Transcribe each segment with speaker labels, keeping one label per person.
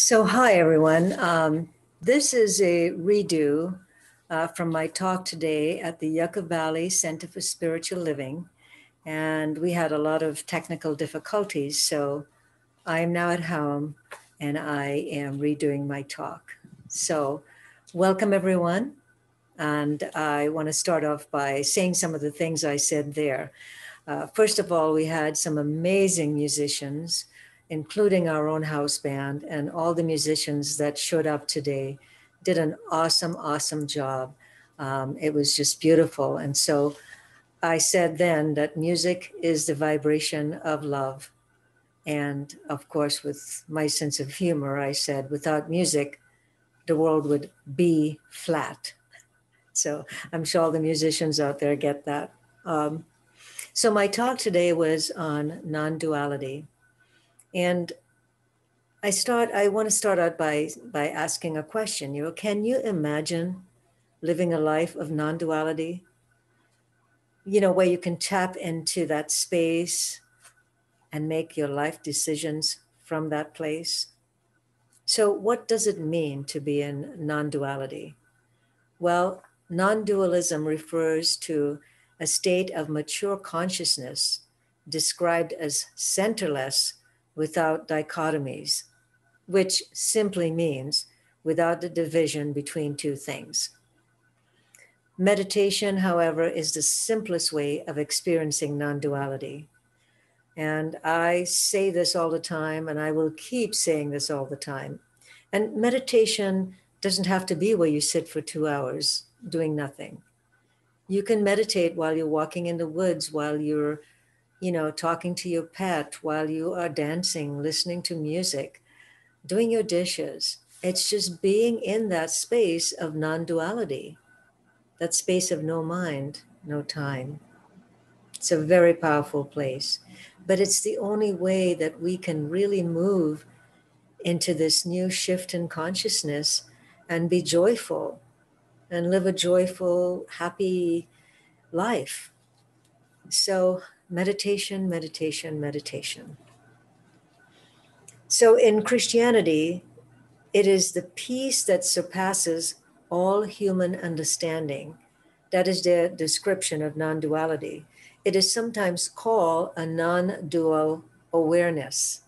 Speaker 1: Hi everyone. This is a redo from my talk today at the Yucca Valley Center for Spiritual Living. And we had a lot of technical difficulties. So I'm now at home and I am redoing my talk. So, welcome everyone. And I want to start off by saying some of the things I said there. First of all, we had some amazing musicians, including our own house band, and all the musicians that showed up today did an awesome, awesome job. It was just beautiful. And so I said then that music is the vibration of love. And of course, with my sense of humor, I said, without music, the world would be flat. So I'm sure all the musicians out there get that. So my talk today was on non-duality. And I want to start out by asking a question. Can you imagine living a life of non-duality? Where you can tap into that space and make your life decisions from that place. So what does it mean to be in non-duality? Well, non-dualism refers to a state of mature consciousness described as centerless without dichotomies, which simply means without the division between two things. Meditation, however, is the simplest way of experiencing non-duality. And I say this all the time, and I will keep saying this all the time. And meditation doesn't have to be where you sit for 2 hours doing nothing. You can meditate while you're walking in the woods, while you're, talking to your pet, while you are dancing, listening to music, doing your dishes. It's just being in that space of non-duality, that space of no mind, no time. It's a very powerful place, but it's the only way that we can really move into this new shift in consciousness and be joyful and live a joyful, happy life. So, meditation, meditation, meditation. So, in Christianity, it is the peace that surpasses all human understanding. That is their description of non duality. It is sometimes called a non dual awareness.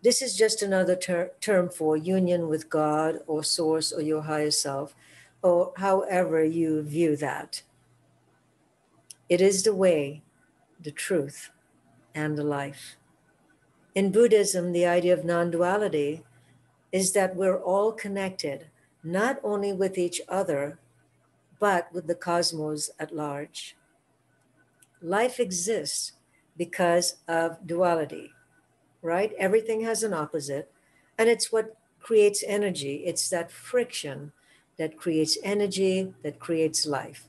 Speaker 1: This is just another term for union with God or source or your higher self, or however you view that. It is the way, the truth, and the life. In Buddhism, the idea of non duality is that we're all connected, not only with each other, but with the cosmos at large. Life exists because of duality, right? Everything has an opposite, and it's what creates energy. It's that friction that creates energy, that creates life.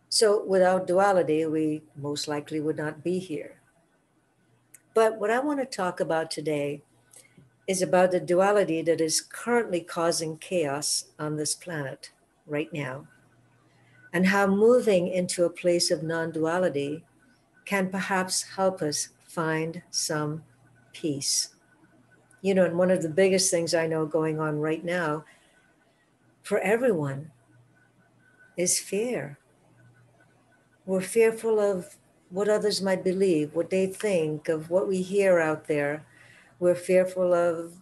Speaker 1: So without duality, we most likely would not be here. But what I want to talk about today is about the duality that is currently causing chaos on this planet right now, and how moving into a place of non duality can perhaps help us find some peace. And one of the biggest things I know going on right now for everyone is fear. We're fearful of what others might believe, what they think, of what we hear out there. We're fearful of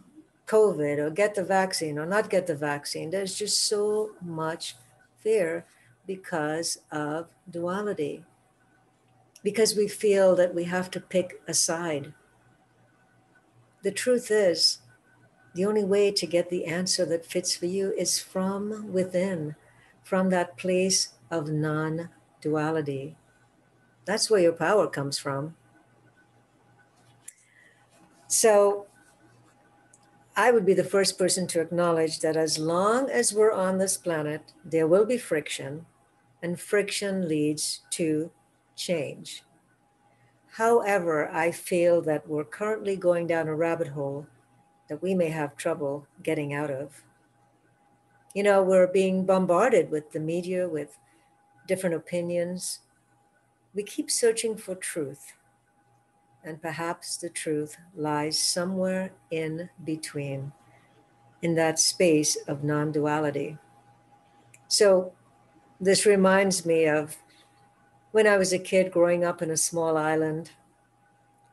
Speaker 1: COVID or get the vaccine or not get the vaccine. There's just so much fear because of duality, because we feel that we have to pick a side. The truth is, the only way to get the answer that fits for you is from within, from that place of non duality. That's where your power comes from. So, I would be the first person to acknowledge that as long as we're on this planet, there will be friction, and friction leads to change. However, I feel that we're currently going down a rabbit hole that we may have trouble getting out of. We're being bombarded with the media, with different opinions. We keep searching for truth, and perhaps the truth lies somewhere in between. in that space of non duality. So, this reminds me of when I was a kid growing up in a small island,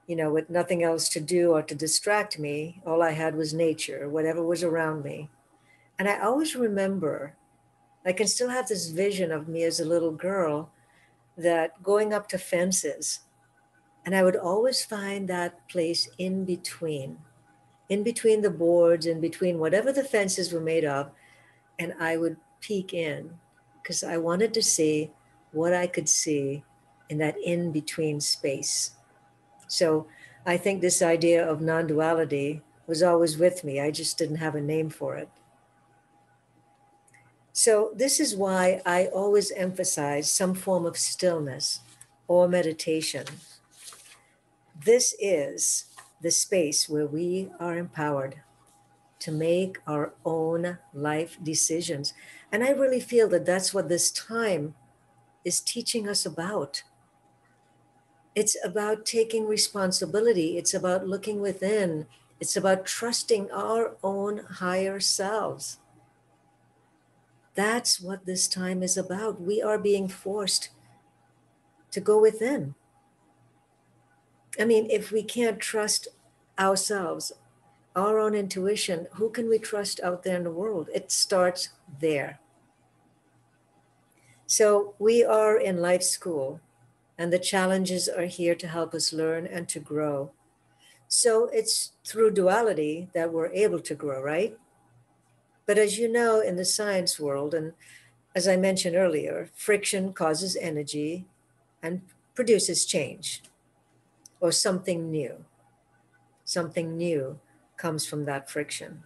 Speaker 1: with nothing else to do or to distract me. All I had was nature, whatever was around me. And I always remember, I can still have this vision of me as a little girl that going up to fences, and I would always find that place in between the boards, in between whatever the fences were made of, and I would peek in because I wanted to see what I could see in that in between space. So I think this idea of non duality was always with me. I just didn't have a name for it. So this is why I always emphasize some form of stillness or meditation. This is the space where we are empowered to make our own life decisions. And I really feel that that's what this time is teaching us about. It's about taking responsibility, it's about looking within, it's about trusting our own higher selves. That's what this time is about. We are being forced to go within. I mean, if we can't trust ourselves, our own intuition, who can we trust out there in the world? It starts there. So we are in life school, and the challenges are here to help us learn and to grow. So it's through duality that we're able to grow, right? But as you know, in the science world, and as I mentioned earlier, friction causes energy and produces change or something new. Something new comes from that friction.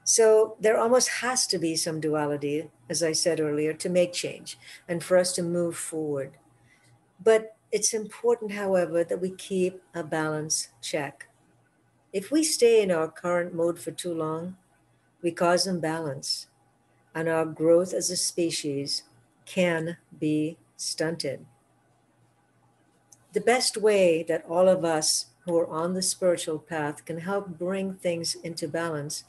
Speaker 1: So there almost has to be some duality, as I said earlier, to make change and for us to move forward. But it's important, however, that we keep a balance check. If we stay in our current mode for too long, we cause imbalance, and our growth as a species can be stunted. The best way that all of us who are on the spiritual path can help bring things into balance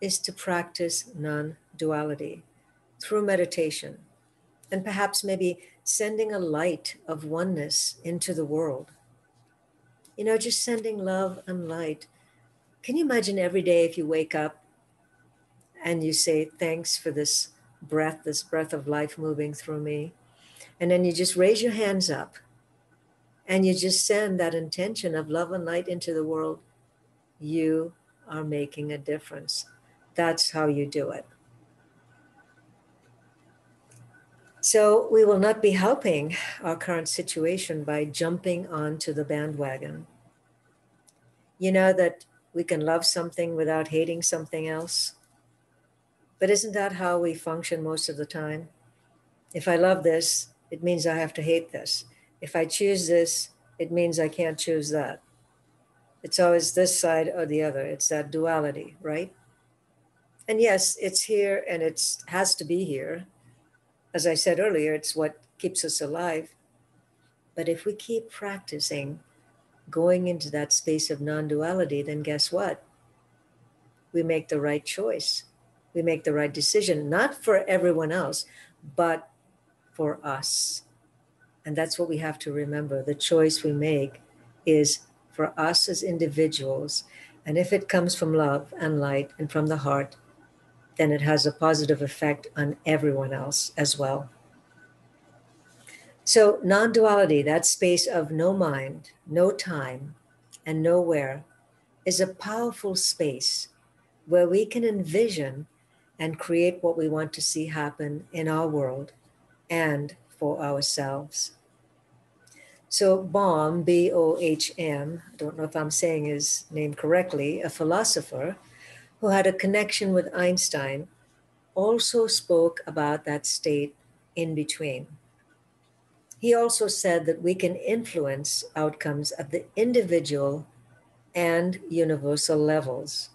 Speaker 1: is to practice non duality through meditation and perhaps maybe sending a light of oneness into the world. Just sending love and light. Can you imagine every day if you wake up and you say, thanks for this breath of life moving through me? And then you just raise your hands up and you just send that intention of love and light into the world. You are making a difference. That's how you do it. So we will not be helping our current situation by jumping onto the bandwagon. You know that we can love something without hating something else. But isn't that how we function most of the time? If I love this, it means I have to hate this. If I choose this, it means I can't choose that. It's always this side or the other. It's that duality, right? And yes, it's here and it has to be here. As I said earlier, it's what keeps us alive. But if we keep practicing going into that space of non duality, then guess what? We make the right choice. We make the right decision, not for everyone else, but for us. And that's what we have to remember. The choice we make is for us as individuals. And if it comes from love and light and from the heart, then it has a positive effect on everyone else as well. So, non duality, that space of no mind, no time, and nowhere, is a powerful space where we can envision and create what we want to see happen in our world and for ourselves. So, I don't know if I'm saying his name correctly, a philosopher who had a connection with Einstein, also spoke about that state in between. He also said that we can influence outcomes at the individual and universal levels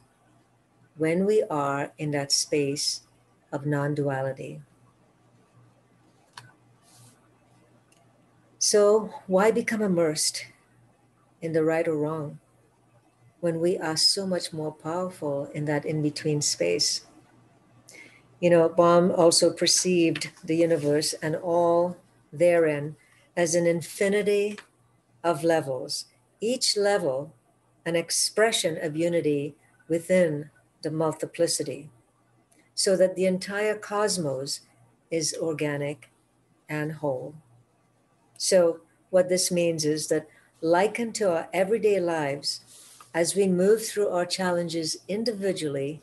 Speaker 1: when we are in that space of non duality. So, why become immersed in the right or wrong? when we are so much more powerful in that in between space. You know, Baum also perceived the universe and all therein as an infinity of levels, each level an expression of unity within the multiplicity, so that the entire cosmos is organic and whole. So, what this means is that, like unto our everyday lives, as we move through our challenges individually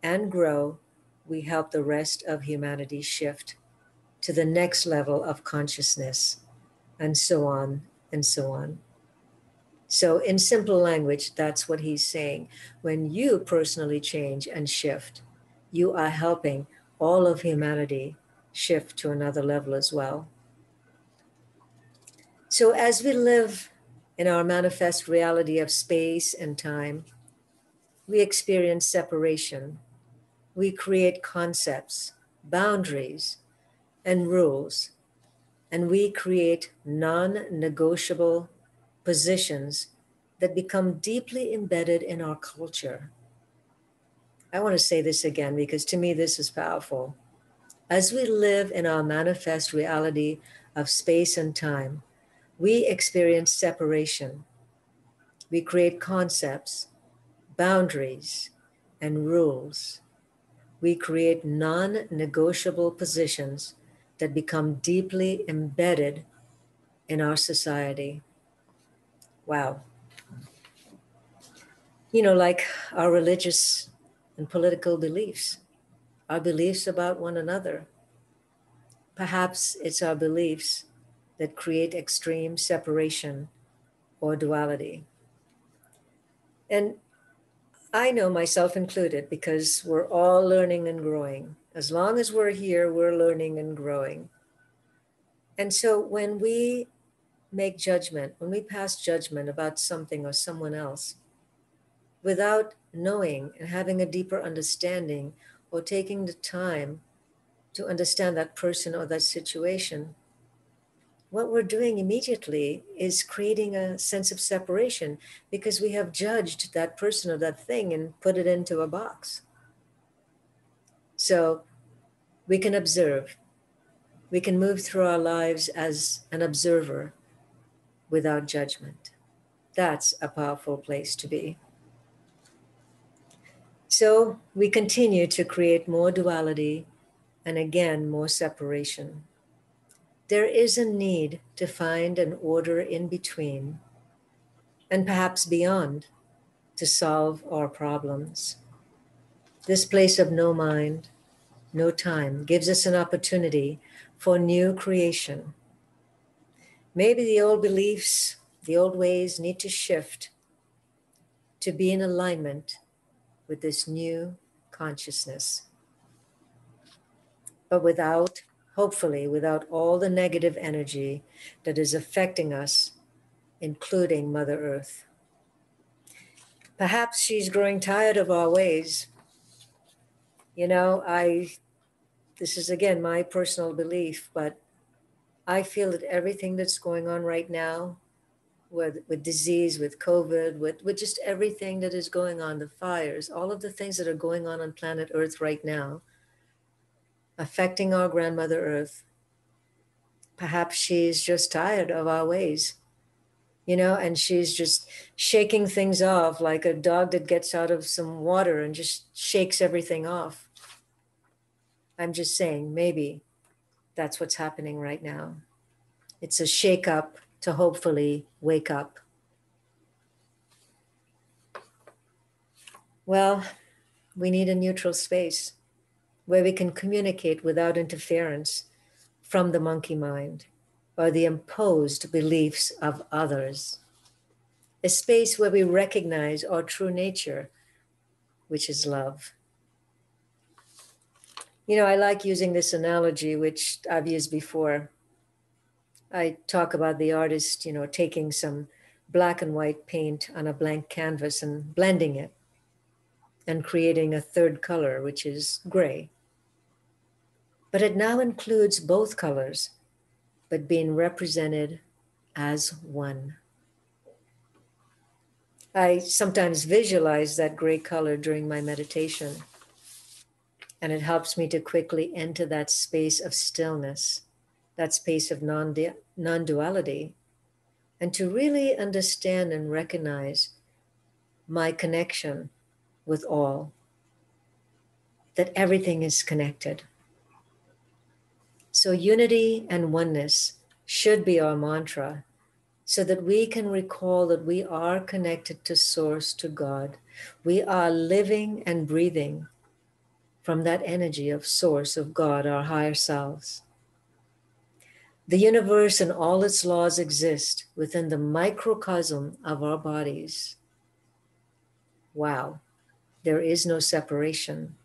Speaker 1: and grow, we help the rest of humanity shift to the next level of consciousness, and so on and so on. So, in simple language, that's what he's saying. When you personally change and shift, you are helping all of humanity shift to another level as well. So, as we live in our manifest reality of space and time, we experience separation. We create concepts, boundaries, and rules, and we create non negotiable positions that become deeply embedded in our culture. I want to say this again because to me this is powerful. As we live in our manifest reality of space and time, we experience separation. We create concepts, boundaries, and rules. We create non negotiable positions that become deeply embedded in our society. Wow. You know, like our religious and political beliefs, our beliefs about one another. Perhaps it's our beliefs that create extreme separation or duality. And I know myself included because we're all learning and growing. As long as we're here, we're learning and growing. And so when we make judgment, when we pass judgment about something or someone else, without knowing and having a deeper understanding or taking the time to understand that person or that situation, what we're doing immediately is creating a sense of separation because we have judged that person or that thing and put it into a box. So we can observe, we can move through our lives as an observer without judgment. That's a powerful place to be. So we continue to create more duality and again more separation. There is a need to find an order in between and perhaps beyond to solve our problems. This place of no mind, no time gives us an opportunity for new creation. Maybe the old beliefs, the old ways need to shift to be in alignment with this new consciousness, but without, hopefully, without all the negative energy that is affecting us, including Mother Earth. Perhaps she's growing tired of our ways. You know, this is again my personal belief, but I feel that everything that's going on right now with disease, with COVID, with just everything that is going on, the fires, all of the things that are going on planet Earth right now, affecting our grandmother Earth. Perhaps she's just tired of our ways, you know, and she's just shaking things off like a dog that gets out of some water and just shakes everything off. I'm just saying, maybe that's what's happening right now. It's a shake up to hopefully wake up. Well, we need a neutral space where we can communicate without interference from the monkey mind or the imposed beliefs of others. A space where we recognize our true nature, which is love. You know, I like using this analogy, which I've used before. I talk about the artist, you know, taking some black and white paint on a blank canvas and blending it and creating a third color, which is gray. But it now includes both colors, but being represented as one. I sometimes visualize that gray color during my meditation, and it helps me to quickly enter that space of stillness, that space of non-duality, and to really understand and recognize my connection with all, that everything is connected. So unity and oneness should be our mantra, so that we can recall that we are connected to Source, to God. We are living and breathing from that energy of Source, of God, our higher selves. The universe and all its laws exist within the microcosm of our bodies. Wow, there is no separation.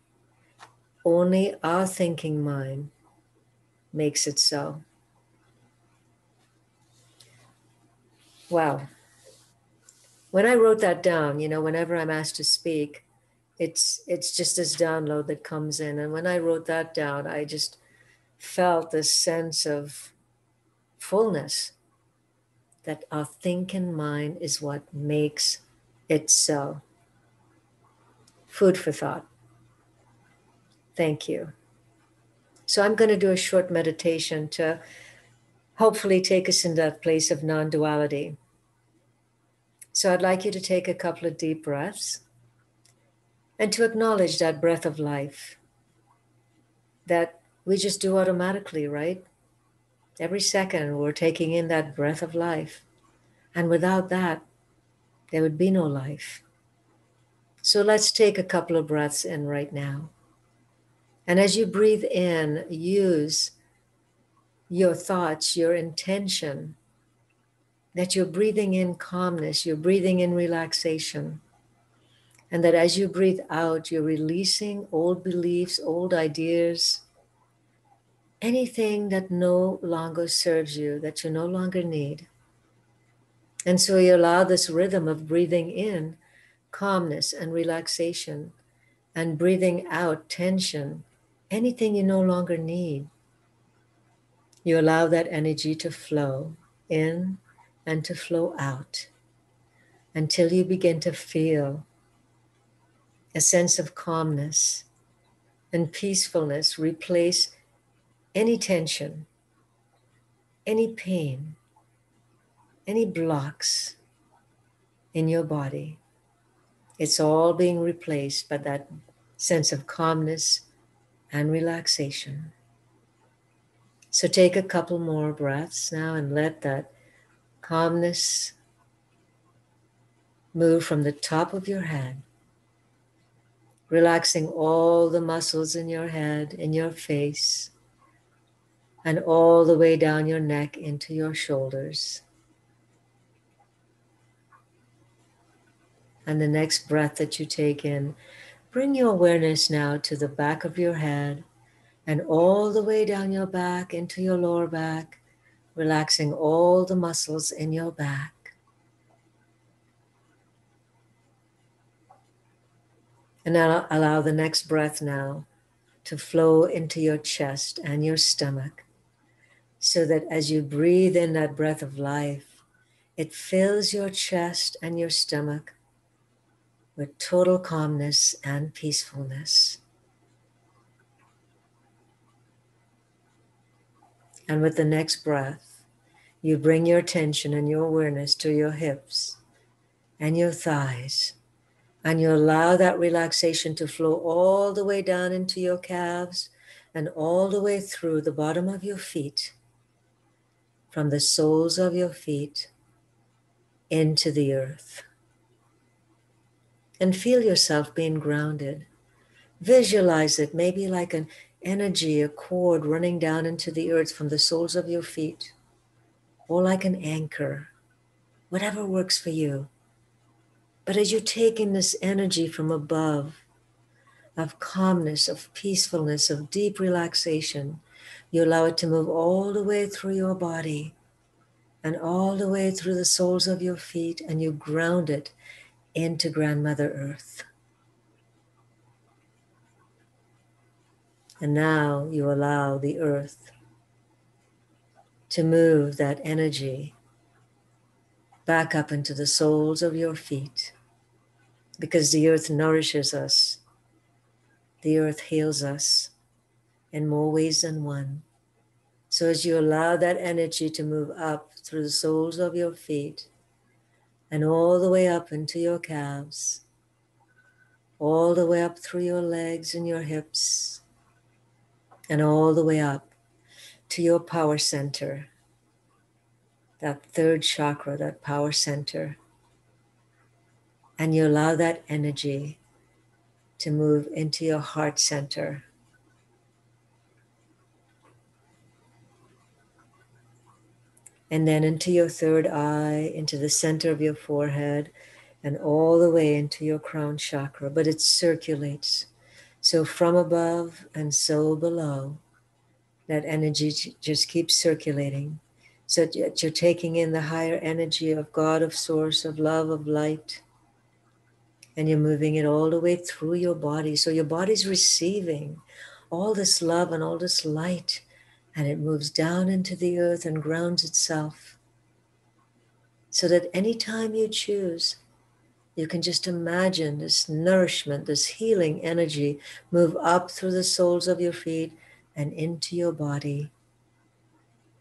Speaker 1: Only our thinking mind makes it so. Wow. When I wrote that down, whenever I'm asked to speak, it's just this download that comes in. And when I wrote that down, I just felt this sense of fullness, that our thinking mind is what makes it so. Food for thought. Thank you. So I'm going to do a short meditation to hopefully take us in that place of non-duality. So I'd like you to take a couple of deep breaths and to acknowledge that breath of life that we just do automatically, right? Every second we're taking in that breath of life. And without that, there would be no life. So let's take a couple of breaths in right now. And as you breathe in, use your thoughts, your intention, that you're breathing in calmness, you're breathing in relaxation. And that as you breathe out, you're releasing old beliefs, old ideas, anything that no longer serves you, that you no longer need. And so you allow this rhythm of breathing in calmness and relaxation, and breathing out tension, anything you no longer need. You allow that energy to flow in and to flow out until you begin to feel a sense of calmness and peacefulness replace any tension, any pain, any blocks in your body. It's all being replaced by that sense of calmness and relaxation. So take a couple more breaths now and let that calmness move from the top of your head, relaxing all the muscles in your head, in your face, and all the way down your neck into your shoulders. And the next breath that you take in, bring your awareness now to the back of your head and all the way down your back into your lower back, relaxing all the muscles in your back. And now allow the next breath now to flow into your chest and your stomach, so that as you breathe in that breath of life, it fills your chest and your stomach with total calmness and peacefulness. And with the next breath, you bring your attention and your awareness to your hips and your thighs, and you allow that relaxation to flow all the way down into your calves and all the way through the bottom of your feet, from the soles of your feet into the earth. And feel yourself being grounded. Visualize it, maybe like an energy, a cord running down into the earth from the soles of your feet, or like an anchor, whatever works for you. But as you take in this energy from above, of calmness, of peacefulness, of deep relaxation, you allow it to move all the way through your body and all the way through the soles of your feet, and you ground it into Grandmother Earth. And now you allow the earth to move that energy back up into the soles of your feet. because the earth nourishes us. The earth heals us in more ways than one. So as you allow that energy to move up through the soles of your feet and all the way up into your calves, all the way up through your legs and your hips, and all the way up to your power center, that third chakra, that power center. And you allow that energy to move into your heart center. And then into your third eye, into the center of your forehead, and all the way into your crown chakra. But it circulates. So from above and so below, that energy just keeps circulating. So that you're taking in the higher energy of God, of source, of love, of light, and you're moving it all the way through your body. So your body's receiving all this love and all this light, and it moves down into the earth and grounds itself. So that anytime you choose, you can just imagine this nourishment, this healing energy move up through the soles of your feet and into your body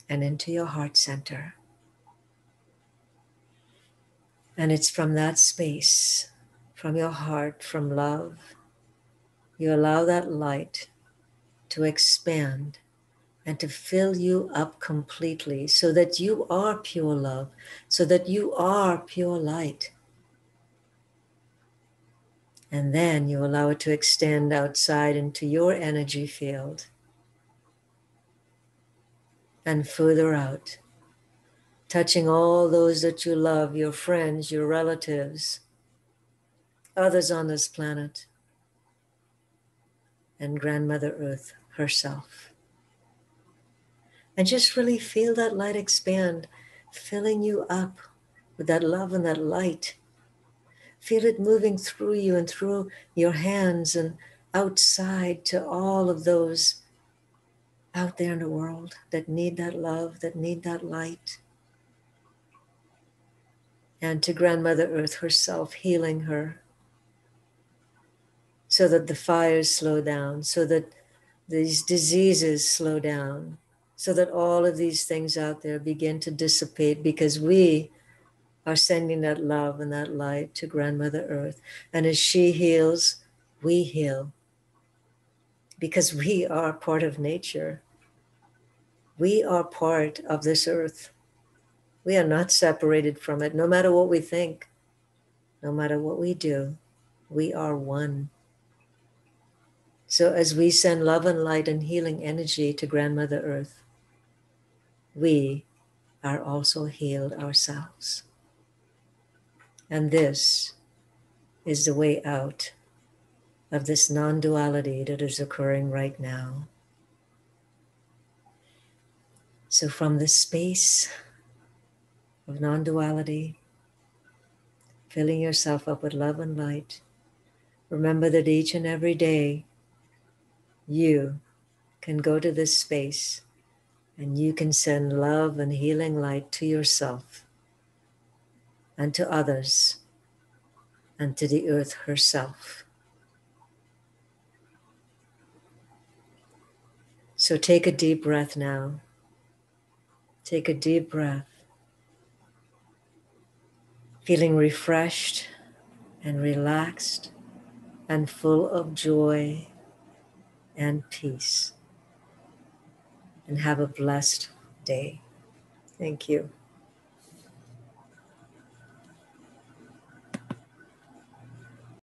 Speaker 1: and into your heart center. And it's from that space, from your heart, from love, you allow that light to expand and to fill you up completely so that you are pure love, so that you are pure light. And then you allow it to extend outside into your energy field and further out, touching all those that you love, your friends, your relatives, others on this planet, and Grandmother Earth herself. And just really feel that light expand, filling you up with that love and that light. Feel it moving through you and through your hands and outside to all of those out there in the world that need that love, that need that light. And to Grandmother Earth herself, healing her so that the fires slow down, so that these diseases slow down, so that all of these things out there begin to dissipate because we are sending that love and that light to Grandmother Earth. And as she heals, we heal because we are part of nature. We are part of this earth. We are not separated from it, no matter what we think, no matter what we do, we are one. So as we send love and light and healing energy to Grandmother Earth, we are also healed ourselves. And this is the way out of this non-duality that is occurring right now. So from this space of non-duality, filling yourself up with love and light, remember that each and every day you can go to this space and you can send love and healing light to yourself and to others and to the earth herself. So take a deep breath now. Take a deep breath, feeling refreshed and relaxed and full of joy and peace. And have a blessed day. Thank you.